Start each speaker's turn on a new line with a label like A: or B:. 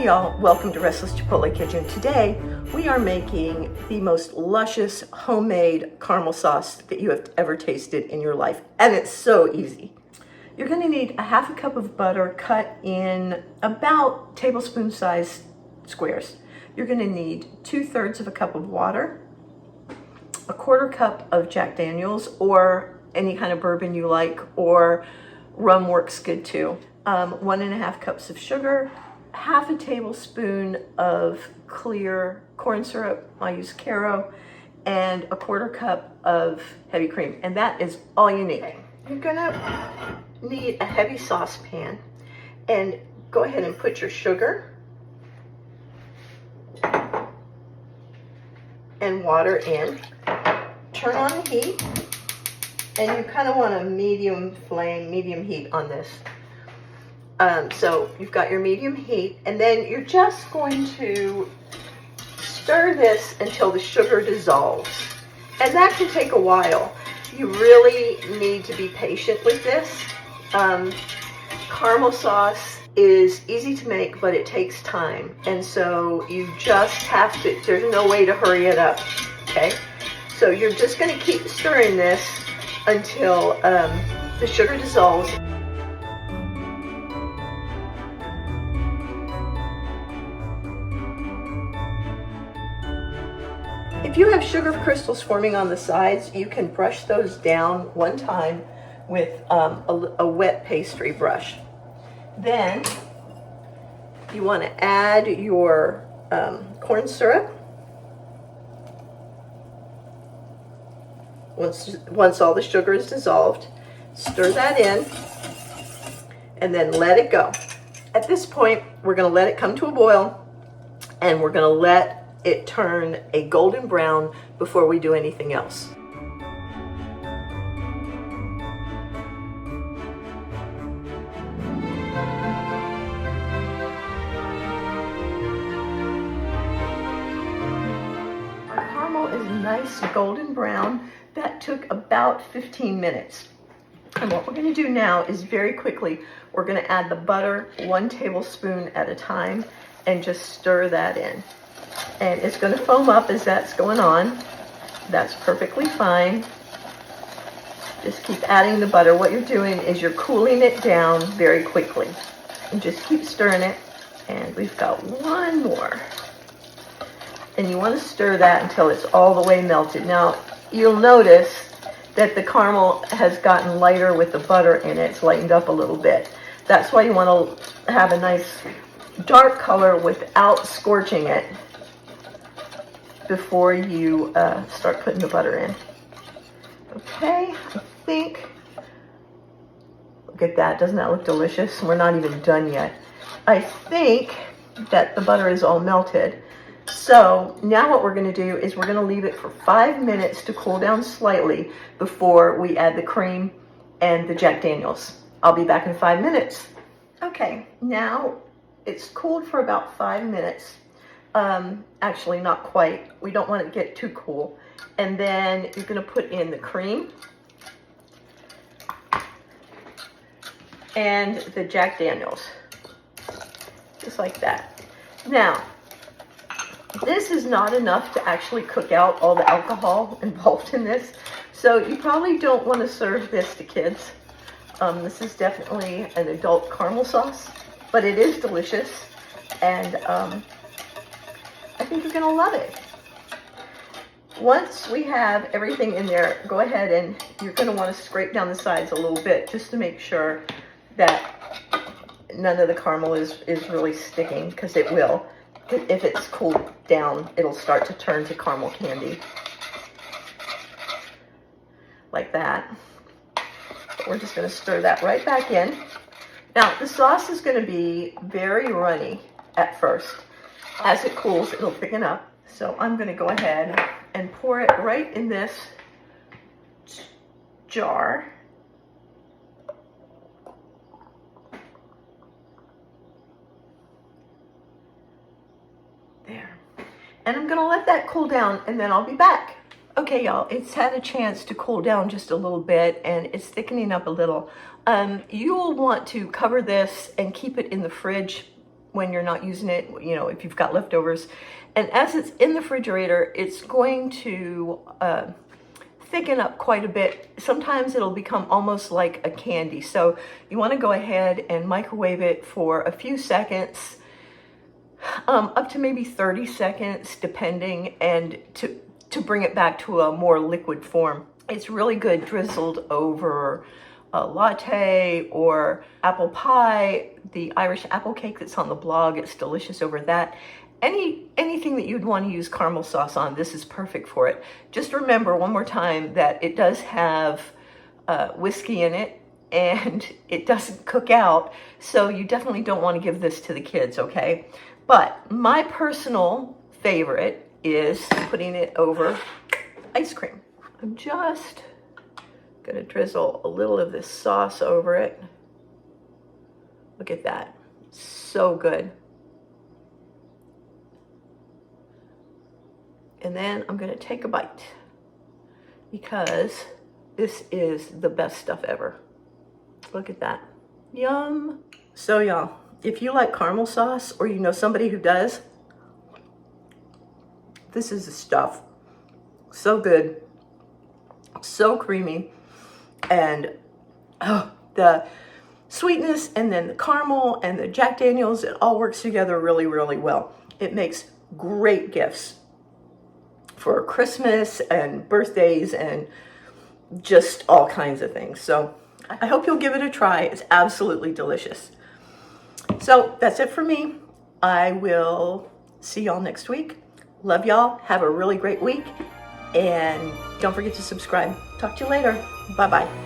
A: Hi y'all, welcome to Restless Chipotle Kitchen. Today we are making the most luscious homemade caramel sauce that you have ever tasted in your life, and it's so easy. You're going to need a half a cup of butter cut in about tablespoon size squares. You're going to need 2/3 of a cup of water, a 1/4 cup of Jack Daniels or any kind of bourbon you like, or rum works good too. 1.5 cups of sugar, half a tablespoon of clear corn syrup, I use Caro, and a 1/4 cup of heavy cream, and that is all you need. Okay. You're gonna need a heavy saucepan, and go ahead and put your sugar and water in. Turn on the heat, and you kind of want a medium flame, medium heat on this. So you've got your medium heat, and then you're just going to stir this until the sugar dissolves. And that can take a while. You really need to be patient with this. Caramel sauce is easy to make, but it takes time. And so you just have to, there's no way to hurry it up, okay? So you're just gonna keep stirring this until the sugar dissolves. If you have sugar crystals forming on the sides, you can brush those down one time with a wet pastry brush. Then you want to add your corn syrup. Once all the sugar is dissolved, stir that in and then let it go. At this point, we're going to let it come to a boil, and we're going to let it turn a golden brown before we do anything else. Our caramel is nice golden brown. That took about 15 minutes. And what we're going to do now is very quickly, we're going to add the butter 1 tablespoon at a time and just stir that in. And it's going to foam up as that's going on. That's perfectly fine. Just keep adding the butter. What you're doing is you're cooling it down very quickly. And just keep stirring it. And we've got one more. And you want to stir that until it's all the way melted. Now, you'll notice that the caramel has gotten lighter with the butter in it. It's lightened up a little bit. That's why you want to have a nice dark color without scorching it before you start putting the butter in. Okay, I think, look at that, doesn't that look delicious? We're not even done yet. I think that the butter is all melted. So now what we're going to do is we're going to leave it for 5 minutes to cool down slightly before we add the cream and the Jack Daniels. I'll be back in 5 minutes. Okay, now it's cooled for about 5 minutes. Actually, not quite. We don't want it to get too cool. And then you're going to put in the cream and the Jack Daniels, just like that. Now, this is not enough to actually cook out all the alcohol involved in this, so you probably don't want to serve this to kids. This is definitely an adult caramel sauce, but it is delicious, and I think you're going to love it. Once we have everything in there, go ahead and you're going to want to scrape down the sides a little bit just to make sure that none of the caramel is really sticking, because it will. If it's cooled down, it'll start to turn to caramel candy. Like that. But we're just going to stir that right back in. Now, the sauce is going to be very runny at first. As it cools, it'll thicken up. So I'm going to go ahead and pour it right in this jar. There. And I'm going to let that cool down, and then I'll be back. Okay, y'all, it's had a chance to cool down just a little bit, and it's thickening up a little. You'll want to cover this and keep it in the fridge when you're not using it, you know, if you've got leftovers. And as it's in the refrigerator, it's going to thicken up quite a bit. Sometimes it'll become almost like a candy. So you want to go ahead and microwave it for a few seconds, up to maybe 30 seconds, depending, and to bring it back to a more liquid form. It's really good drizzled over a latte or apple pie, the Irish apple cake that's on the blog. It's delicious over that. Anything that you'd want to use caramel sauce on, this is perfect for it. Just remember one more time that it does have whiskey in it, and it doesn't cook out, so you definitely don't want to give this to the kids, okay? But my personal favorite is putting it over ice cream. I'm just gonna drizzle a little of this sauce over it. Look at that, so good. And then I'm gonna take a bite because this is the best stuff ever. Look at that, yum. So y'all, if you like caramel sauce or you know somebody who does, this is the stuff. So good, so creamy, and oh, the sweetness and then the caramel and the Jack Daniels, it all works together really, really well. It makes great gifts for Christmas and birthdays and just all kinds of things. So I hope you'll give it a try. It's absolutely delicious. So that's it for me. I will see y'all next week. Love y'all. Have a really great week. And don't forget to subscribe. Talk to you later. Bye-bye.